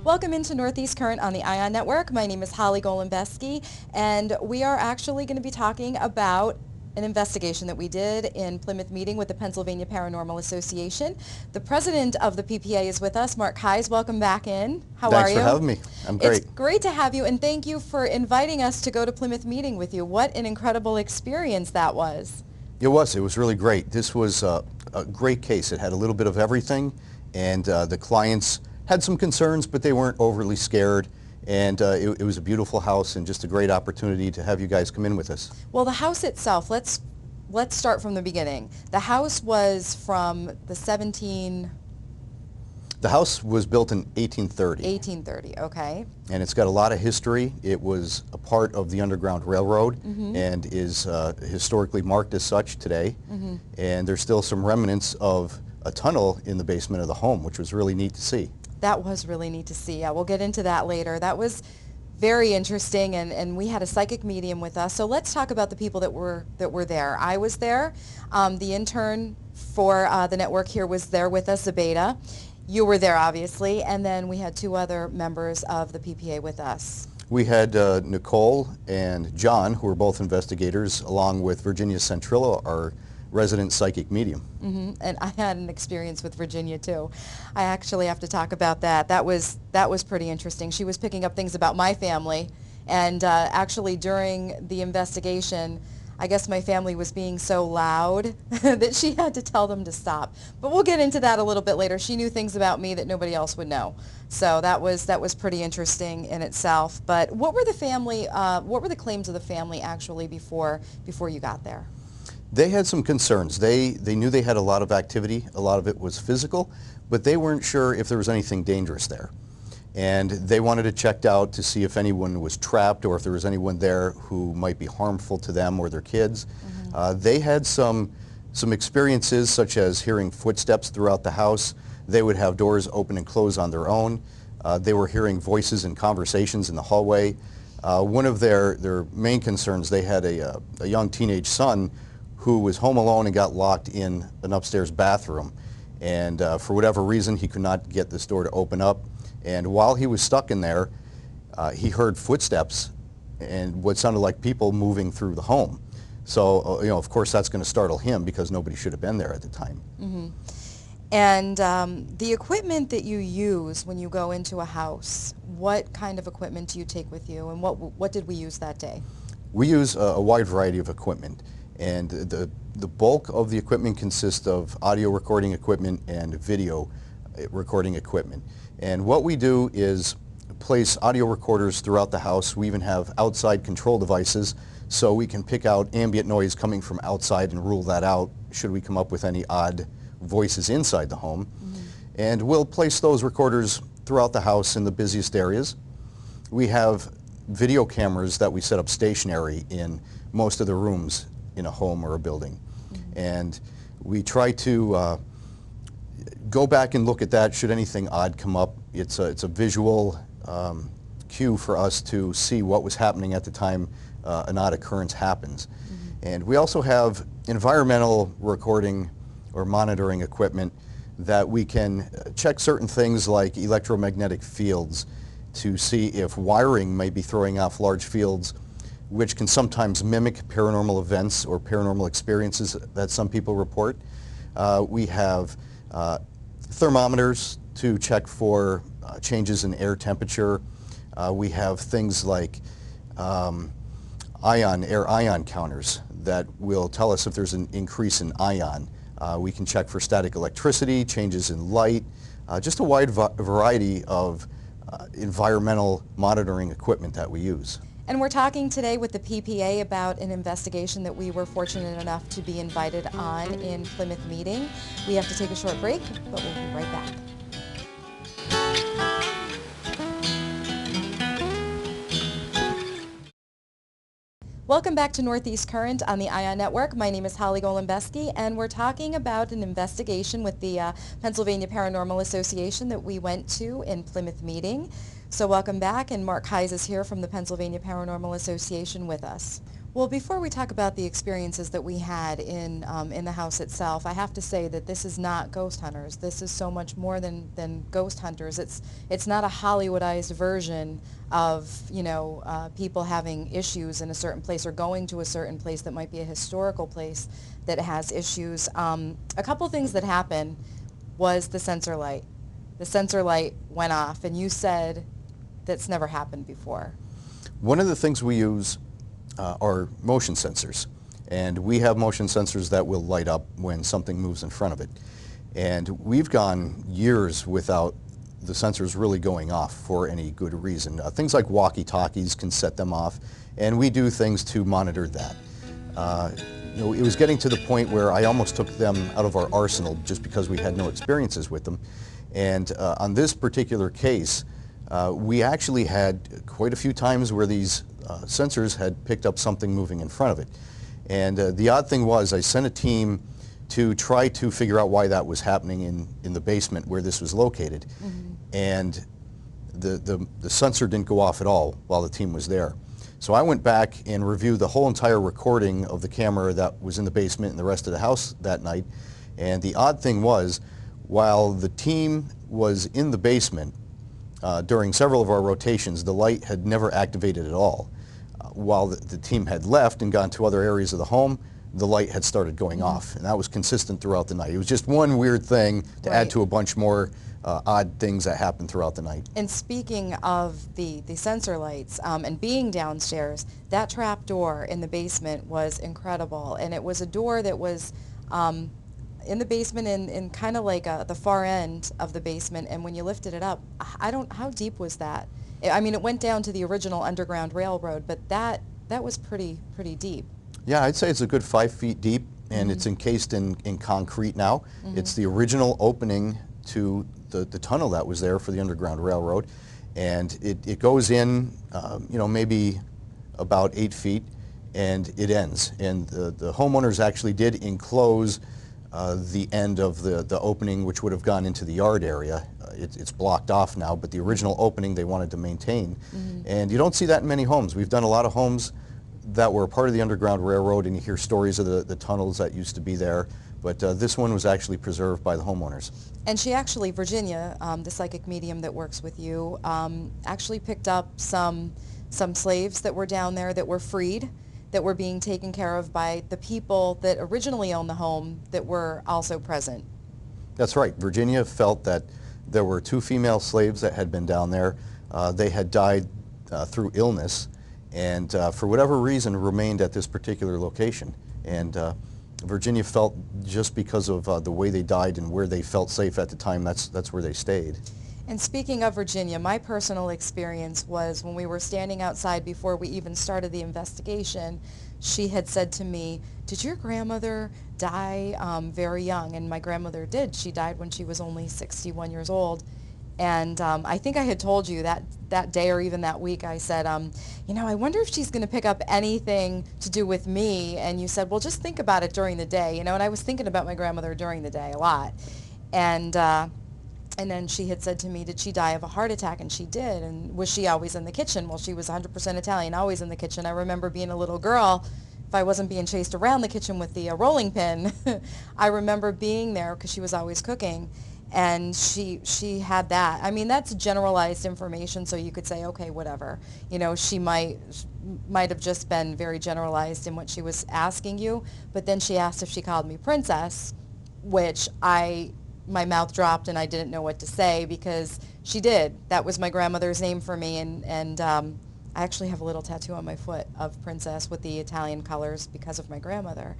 Welcome into Northeast Current on the ION Network. My name is Holly Golembeski, and we are actually going to be talking about an investigation that we did in Plymouth meeting with the Pennsylvania Paranormal Association. The president of the PPA is with us, Mark Heise. Welcome back in. How are you? Thanks for having me. I'm great. It's great to have you, and thank you for inviting us to go to Plymouth meeting with you. What an incredible experience that was. It was really great. This was a great case. It had a little bit of everything, and the clients had some concerns, but they weren't overly scared. And it was a beautiful house and just a great opportunity to have you guys come in with us. Well, the house itself, let's start from the beginning. The house was from the The house was built in 1830. 1830, okay. And it's got a lot of history. It was a part of the Underground Railroad and is historically marked as such today. And there's still some remnants of a tunnel in the basement of the home, which was really neat to see. That was really neat to see. Yeah, we'll get into that later. That was very interesting, and we had a psychic medium with us. So let's talk about the people that were there. I was there. The intern for the network here was there with us, Zabeda. You were there, obviously, and then we had two other members of the PPA with us. We had Nicole and John, who were both investigators, along with Virginia Centrillo, our resident psychic medium. And I had an experience with Virginia too. I actually have to talk about that. That was pretty interesting. She was picking up things about my family, and actually during the investigation, I guess my family was being so loud that she had to tell them to stop. But we'll get into that a little bit later. She knew things about me that nobody else would know. So that was pretty interesting in itself. But what were the claims of the family actually before you got there? They had some concerns. They knew they had a lot of activity. A lot of it was physical, but they weren't sure if there was anything dangerous there. And they wanted it checked out to see if anyone was trapped or if there was anyone there who might be harmful to them or their kids. They had some experiences, such as hearing footsteps throughout the house. They would have doors open and close on their own. They were hearing voices and conversations in the hallway. One of their main concerns, they had a young teenage son who was home alone and got locked in an upstairs bathroom. And for whatever reason, he could not get this door to open up. And while he was stuck in there, he heard footsteps and what sounded like people moving through the home. So, of course, that's going to startle him because nobody should have been there at the time. And the equipment that you use when you go into a house, what kind of equipment do you take with you, and what did we use that day? We use a wide variety of equipment. And the bulk of the equipment consists of audio recording equipment and video recording equipment. And what we do is place audio recorders throughout the house. We even have outside control devices so we can pick out ambient noise coming from outside and rule that out should we come up with any odd voices inside the home. And we'll place those recorders throughout the house in the busiest areas. We have video cameras that we set up stationary in most of the rooms in a home or a building. And we try to go back and look at that should anything odd come up. It's a visual cue for us to see what was happening at the time an odd occurrence happens. And we also have environmental recording or monitoring equipment that we can check certain things like electromagnetic fields to see if wiring may be throwing off large fields, which can sometimes mimic paranormal events or paranormal experiences that some people report. We have thermometers to check for changes in air temperature. We have things like air ion counters that will tell us if there's an increase in ion. We can check for static electricity, changes in light, just a wide variety of environmental monitoring equipment that we use. And we're talking today with the PPA about an investigation that we were fortunate enough to be invited on in Plymouth meeting. We have to take a short break, but we'll be right back. Welcome back to Northeast Current on the ION Network. My name is Holly Golembeski, and we're talking about an investigation with the Pennsylvania Paranormal Association that we went to in Plymouth meeting. So welcome back, and Mark Heise is here from the Pennsylvania Paranormal Association with us. Well, before we talk about the experiences that we had in the house itself, I have to say that this is not Ghost Hunters. This is so much more than Ghost Hunters. It's not a Hollywoodized version of, people having issues in a certain place or going to a certain place that might be a historical place that has issues. A couple things that happened was the sensor light. The sensor light went off, and you said that's never happened before. One of the things we use are motion sensors. And we have motion sensors that will light up when something moves in front of it. And we've gone years without the sensors really going off for any good reason. Things like walkie-talkies can set them off, and we do things to monitor that. It was getting to the point where I almost took them out of our arsenal just because we had no experiences with them. And on this particular case, we actually had quite a few times where these sensors had picked up something moving in front of it. And the odd thing was I sent a team to try to figure out why that was happening in the basement where this was located. Mm-hmm. And the sensor didn't go off at all while the team was there. So I went back and reviewed the whole entire recording of the camera that was in the basement and the rest of the house that night. And the odd thing was, while the team was in the basement, during several of our rotations, the light had never activated at all. While the team had left and gone to other areas of the home, the light had started going mm-hmm. off, and that was consistent throughout the night. It was just one weird thing to right. add to a bunch more odd things that happened throughout the night. And speaking of the sensor lights and being downstairs, that trap door in the basement was incredible, and it was a door that was in the basement in kind of like the far end of the basement, and when you lifted it up, how deep was that? I mean, it went down to the original Underground Railroad, but that was pretty deep. Yeah, I'd say it's a good 5 feet deep, and mm-hmm. it's encased in concrete now. Mm-hmm. It's the original opening to the tunnel that was there for the Underground Railroad, and it goes in, maybe about 8 feet, and it ends. And the homeowners actually did enclose the end of the opening, which would have gone into the yard area. It's blocked off now, but the original opening they wanted to maintain. Mm-hmm. And you don't see that in many homes. We've done a lot of homes that were part of the Underground Railroad, and you hear stories of the tunnels that used to be there, but this one was actually preserved by the homeowners. And she actually, Virginia, the psychic medium that works with you, actually picked up some slaves that were down there that were freed, that were being taken care of by the people that originally owned the home that were also present. That's right. Virginia felt that there were 2 female slaves that had been down there. They had died through illness, and for whatever reason remained at this particular location. And Virginia felt just because of the way they died and where they felt safe at the time, that's where they stayed. And speaking of Virginia, my personal experience was when we were standing outside before we even started the investigation, she had said to me, "Did your grandmother die very young?" And my grandmother did. She died when she was only 61 years old. And I think I had told you that day or even that week, I said, I wonder if she's going to pick up anything to do with me. And you said, well, just think about it during the day. And I was thinking about my grandmother during the day a lot. And then she had said to me, did she die of a heart attack? And she did. And was she always in the kitchen? Well, she was 100% Italian, always in the kitchen. I remember being a little girl, if I wasn't being chased around the kitchen with the rolling pin, I remember being there because she was always cooking. And she had that. I mean, that's generalized information, so you could say, okay, whatever. She might have just been very generalized in what she was asking you. But then she asked if she called me princess, which my mouth dropped and I didn't know what to say because she did. That was my grandmother's name for me, and I actually have a little tattoo on my foot of princess with the Italian colors because of my grandmother.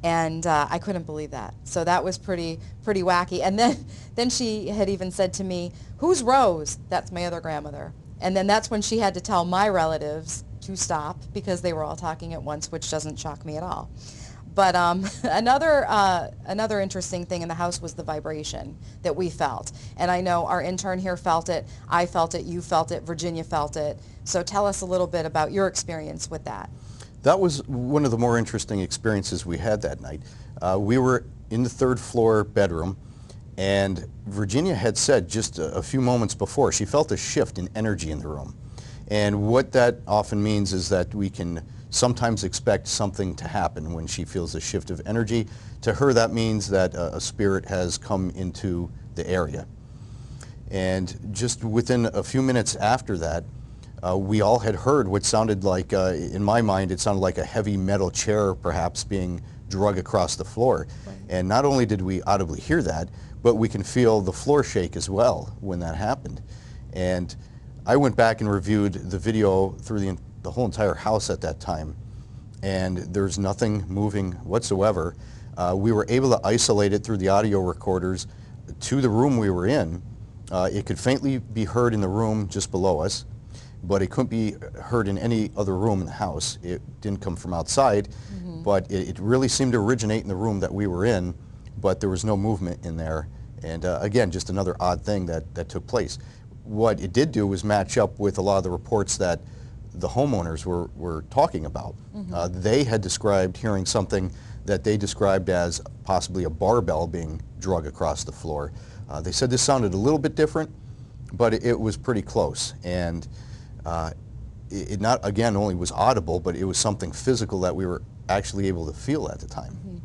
And I couldn't believe that. So that was pretty wacky. And then she had even said to me, who's Rose? That's my other grandmother. And then that's when she had to tell my relatives to stop because they were all talking at once, which doesn't shock me at all. But another interesting thing in the house was the vibration that we felt. And I know our intern here felt it, I felt it, you felt it, Virginia felt it. So tell us a little bit about your experience with that. That was one of the more interesting experiences we had that night. We were in the 3rd floor bedroom, and Virginia had said just a few moments before she felt a shift in energy in the room. And what that often means is that we can sometimes expect something to happen when she feels a shift of energy. To her, that means that a spirit has come into the area. And just within a few minutes after that, we all had heard what sounded like, in my mind, it sounded like a heavy metal chair perhaps being drug across the floor. Right. And not only did we audibly hear that, but we can feel the floor shake as well when that happened. And I went back and reviewed the video through the whole entire house at that time, and there's nothing moving whatsoever. We were able to isolate it through the audio recorders to the room we were in. It could faintly be heard in the room just below us, but it couldn't be heard in any other room in the house. It didn't come from outside, but it really seemed to originate in the room that we were in, but there was no movement in there. And again, just another odd thing that took place. What it did do was match up with a lot of the reports that the homeowners were talking about. They had described hearing something that they described as possibly a barbell being drug across the floor. They said this sounded a little bit different, but it was pretty close. And it not, again, only was audible, but it was something physical that we were actually able to feel at the time.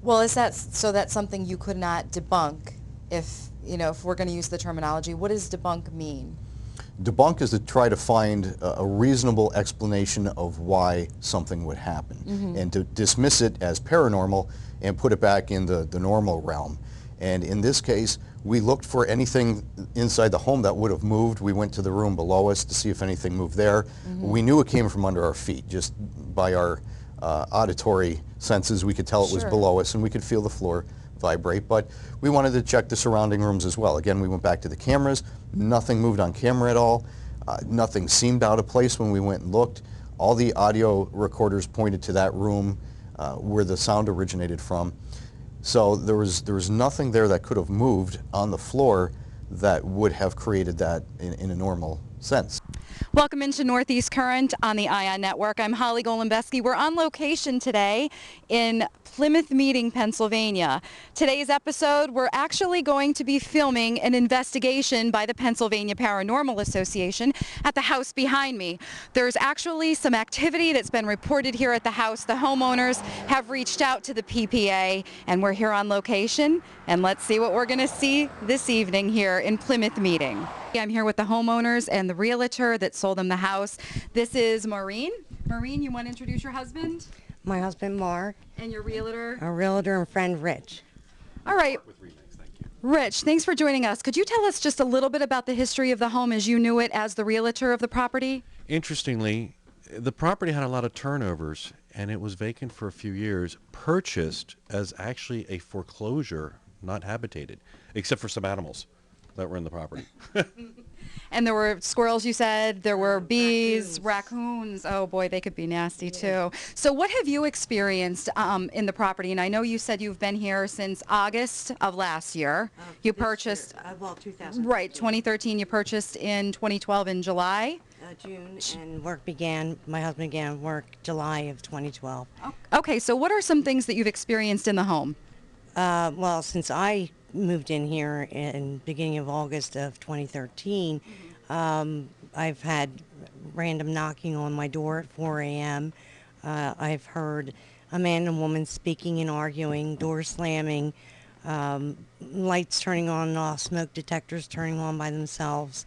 Well, is that, so that's something you could not debunk if, you know, if we're going to use the terminology? What does debunk mean? Debunk is to try to find a reasonable explanation of why something would happen, and to dismiss it as paranormal and put it back in the normal realm. And in this case, we looked for anything inside the home that would have moved. We went to the room below us to see if anything moved there. We knew it came from under our feet. Just by our auditory senses, we could tell it was below us, and we could feel the floor vibrate. But we wanted to check the surrounding rooms as well. Again, we went back to the cameras. Nothing moved on camera at all. Nothing seemed out of place when we went and looked. All the audio recorders pointed to that room where the sound originated from. So there was nothing there that could have moved on the floor that would have created that in a normal sense. Welcome into Northeast Current on the ION Network. I'm Holly Golembeski. We're on location today in Plymouth Meeting, Pennsylvania. Today's episode, we're actually going to be filming an investigation by the Pennsylvania Paranormal Association at the house behind me. There's actually some activity that's been reported here at the house. The homeowners have reached out to the PPA, and we're here on location, and let's see what we're going to see this evening here in Plymouth Meeting. I'm here with the homeowners and the realtor that sold them the house. This is Maureen. Maureen, you want to introduce your husband? My husband, Mark. And your realtor? Our realtor and friend, Rich. All right. Rich, thanks for joining us. Could you tell us just a little bit about the history of the home as you knew it as the realtor of the property? Interestingly, the property had a lot of turnovers, and it was vacant for a few years, purchased as actually a foreclosure, not habitated, except for some animals that were in the property. And there were squirrels, you said. There were bees, raccoons. Oh boy, they could be nasty too. So what have you experienced in the property? And I know you said you've been here since August of last year. You purchased, well, 2000. right, 2013. You purchased in 2012 in July. June, and work began, my husband began work July of 2012. Okay, so what are some things that you've experienced in the home? Well, since I moved in here in beginning of August of 2013, I've had random knocking on my door at 4 a.m. I've heard a man and woman speaking and arguing, doors slamming, lights turning on and off, smoke detectors turning on by themselves.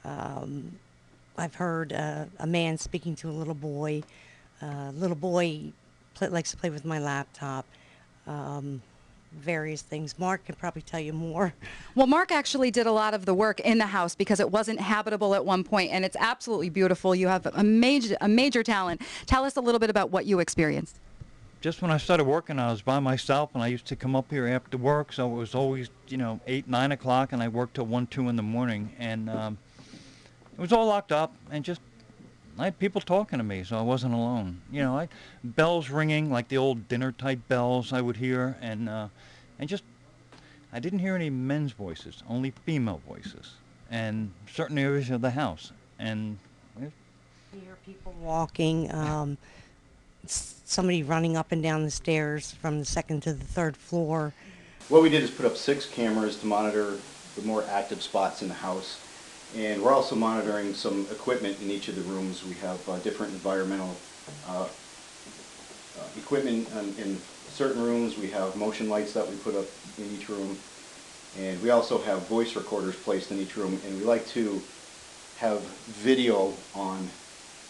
I've heard a man speaking to a little boy. Little boy likes to play with my laptop. Various things. Mark can probably tell you more. Well, Mark actually did a lot of the work in the house because it wasn't habitable at one point, and it's absolutely beautiful. You have a major talent. Tell us a little bit about what you experienced. Just when I started working, I was by myself, and I used to come up here after work, so it was always, 8, 9 o'clock, and I worked till 1, 2 in the morning, and it was all locked up, and I had people talking to me, so I wasn't alone. Bells ringing, like the old dinner-type bells I would hear, and I didn't hear any men's voices, only female voices, and certain areas of the house. And you hear people walking, somebody running up and down the stairs from the second to the third floor. What we did is put up 6 cameras to monitor the more active spots in the house. And we're also monitoring some equipment in each of the rooms. We have different environmental equipment in certain rooms. We have motion lights that we put up in each room. And we also have voice recorders placed in each room. And we like to have video on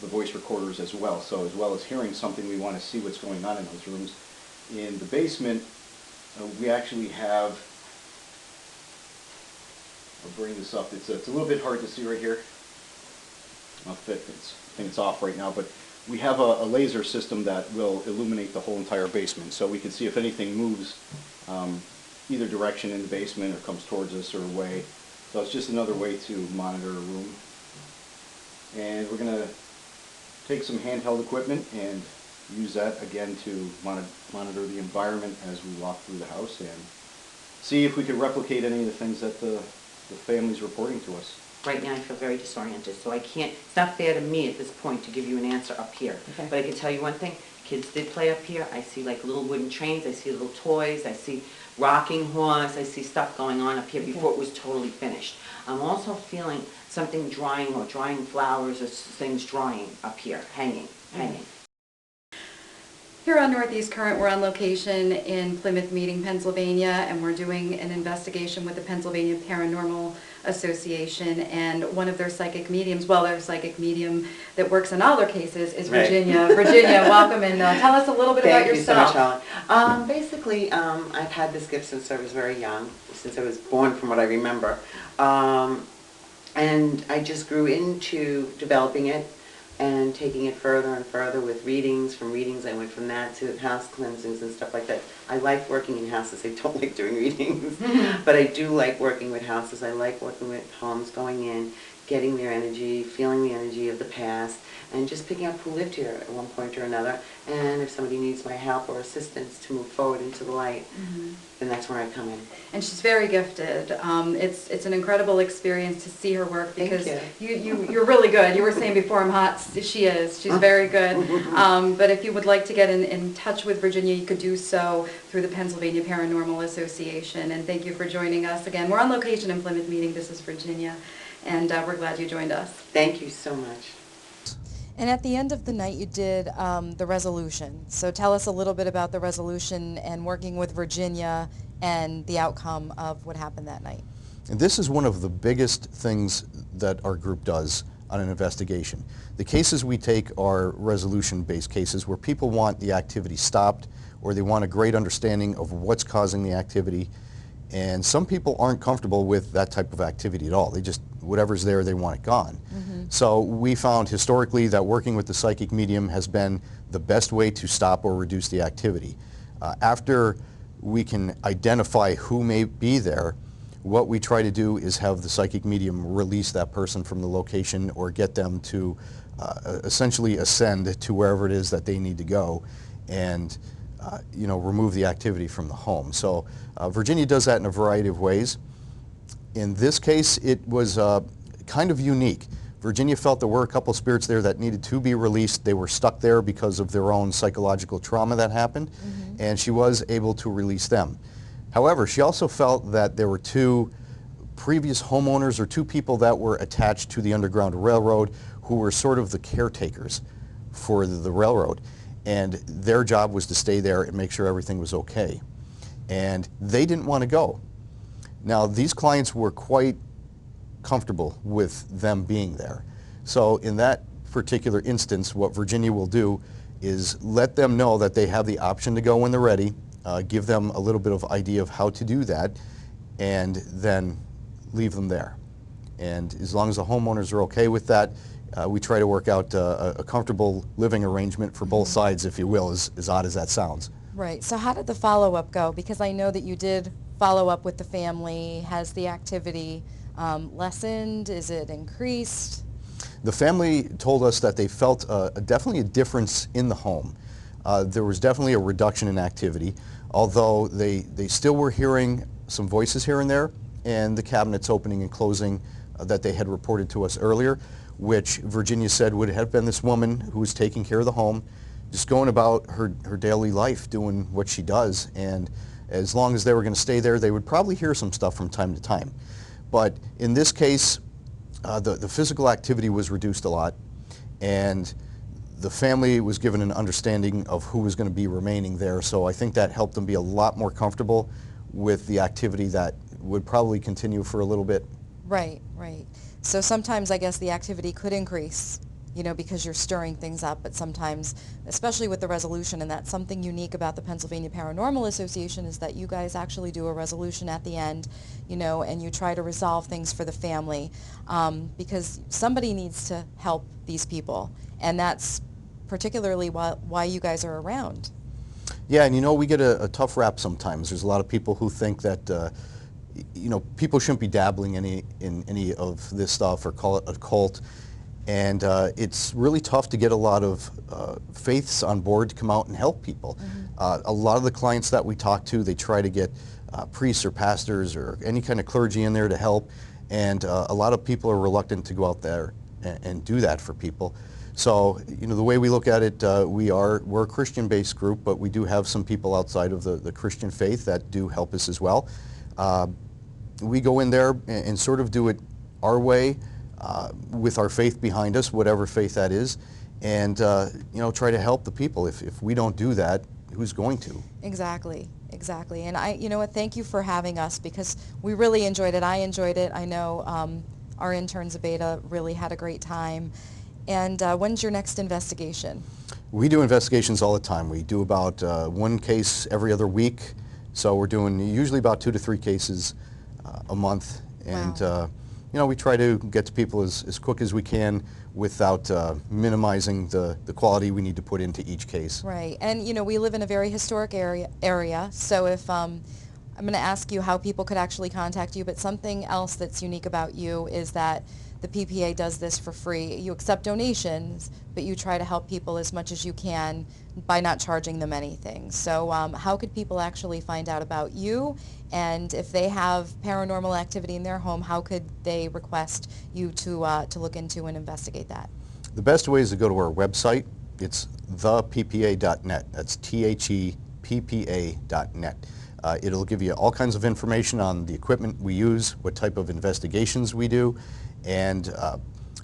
the voice recorders as well. So as well as hearing something, we want to see what's going on in those rooms. In the basement, we actually have, I'll bring this up, it's a little bit hard to see right here. I think it's off right now, but we have a laser system that will illuminate the whole entire basement, so we can see if anything moves either direction in the basement or comes towards us or away. So it's just another way to monitor a room. And we're going to take some handheld equipment and use that again to monitor the environment as we walk through the house and see if we could replicate any of the things that the family's reporting to us. Right now I feel very disoriented, so I can't, it's not fair to me at this point to give you an answer up here. Okay. But I can tell you one thing, kids did play up here. I see like little wooden trains, I see little toys, I see rocking horse, I see stuff going on up here before it was totally finished. I'm also feeling something drying or drying flowers or things drying up here, hanging. Here on Northeast Current, we're on location in Plymouth Meeting, Pennsylvania, and we're doing an investigation with the Pennsylvania Paranormal Association, and one of their psychic mediums, well, their psychic medium that works in all their cases is Right. Virginia. Virginia, welcome, and tell us a little bit about yourself. Thank you so much, Helen. Basically, I've had this gift since I was very young, since I was born from what I remember. And I just grew into developing it and taking it further and further with readings. From readings, I went from that to house cleansings and stuff like that. I like working in houses. I don't like doing readings, but I do like working with houses. I like working with homes, going in, getting their energy, feeling the energy of the past, and just picking up who lived here at one point or another. And if somebody needs my help or assistance to move forward into the light, then that's where I come in. And she's very gifted. It's an incredible experience to see her work because Thank you're really good. You were saying before I'm hot, she is. She's very good. But if you would like to get in touch with Virginia, you could do so through the Pennsylvania Paranormal Association. And thank you for joining us again. We're on location in Plymouth Meeting. This is Virginia. And we're glad you joined us. Thank you so much. And at the end of the night, you did the resolution. So tell us a little bit about the resolution and working with Virginia and the outcome of what happened that night. And this is one of the biggest things that our group does on an investigation. The cases we take are resolution-based cases where people want the activity stopped or they want a great understanding of what's causing the activity. And some people aren't comfortable with that type of activity at all. They just, whatever's there, they want it gone. So we found historically that working with the psychic medium has been the best way to stop or reduce the activity. After we can identify who may be there, what we try to do is have the psychic medium release that person from the location or get them to essentially ascend to wherever it is that they need to go and remove the activity from the home. So Virginia does that in a variety of ways. In this case, it was kind of unique. Virginia felt there were a couple spirits there that needed to be released. They were stuck there because of their own psychological trauma that happened, and she was able to release them. However, she also felt that there were two previous homeowners or two people that were attached to the Underground Railroad who were sort of the caretakers for the railroad, and their job was to stay there and make sure everything was okay. And they didn't want to go. Now, these clients were quite comfortable with them being there. So in that particular instance, what Virginia will do is let them know that they have the option to go when they're ready, give them a little bit of idea of how to do that, and then leave them there. And as long as the homeowners are okay with that, we try to work out a comfortable living arrangement for both sides, if you will, as odd as that sounds. Right. So how did the follow-up go? Because I know that you did follow up with the family. Has the activity lessened? Is it increased? The family told us that they felt definitely a difference in the home. There was definitely a reduction in activity, although they still were hearing some voices here and there, and the cabinets opening and closing that they had reported to us earlier, which Virginia said would have been this woman who was taking care of the home, just going about her daily life, doing what she does, and as long as they were going to stay there, they would probably hear some stuff from time to time. But in this case, The physical activity was reduced a lot, and the family was given an understanding of who was going to be remaining there, so I think that helped them be a lot more comfortable with the activity that would probably continue for a little bit. Right, right. So sometimes I guess the activity could increase, you know, because you're stirring things up, but sometimes, especially with the resolution, and that's something unique about the Pennsylvania Paranormal Association, is that you guys actually do a resolution at the end, you know, and you try to resolve things for the family, because somebody needs to help these people, and that's particularly why you guys are around. Yeah, and you know, we get a tough rap sometimes. There's a lot of people who think that you know, people shouldn't be dabbling in any of this stuff or call it a cult. And it's really tough to get a lot of faiths on board to come out and help people. A lot of the clients that we talk to, they try to get priests or pastors or any kind of clergy in there to help, and a lot of people are reluctant to go out there and do that for people. So, you know, the way we look at it, we're a Christian-based group, but we do have some people outside of the Christian faith that do help us as well. We go in there and sort of do it our way, with our faith behind us, whatever faith that is, and you know, try to help the people. If we don't do that, who's going to? Exactly, exactly. And you know what, thank you for having us, because we really enjoyed it. I enjoyed it. I know our interns at Beta really had a great time. And when's your next investigation? We do investigations all the time. We do about one case every other week, so we're doing usually about 2 to 3 cases a month. And Wow. you know, we try to get to people as quick as we can without minimizing the quality we need to put into each case. Right. And, you know, we live in a very historic area, so if I'm going to ask you how people could actually contact you, but something else that's unique about you is that the PPA does this for free. You accept donations, but you try to help people as much as you can by not charging them anything. So how could people actually find out about you? And if they have paranormal activity in their home, how could they request you to look into and investigate that? The best way is to go to our website. It's theppa.net. That's theppa.net. It'll give you all kinds of information on the equipment we use, what type of investigations we do, and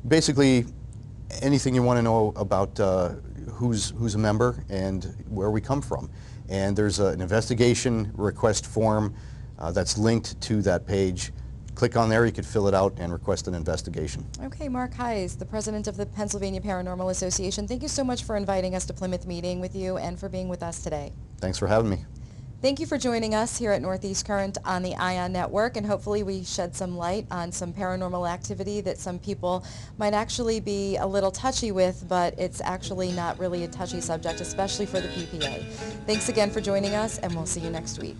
basically anything you want to know about who's a member and where we come from. And there's an investigation request form that's linked to that page. Click on there, you could fill it out and request an investigation. Okay, Mark Heise, the president of the Pennsylvania Paranormal Association, thank you so much for inviting us to Plymouth meeting with you and for being with us today. Thanks for having me. Thank you for joining us here at Northeast Current on the ION Network, and hopefully we shed some light on some paranormal activity that some people might actually be a little touchy with, but it's actually not really a touchy subject, especially for the PPA. Thanks again for joining us, and we'll see you next week.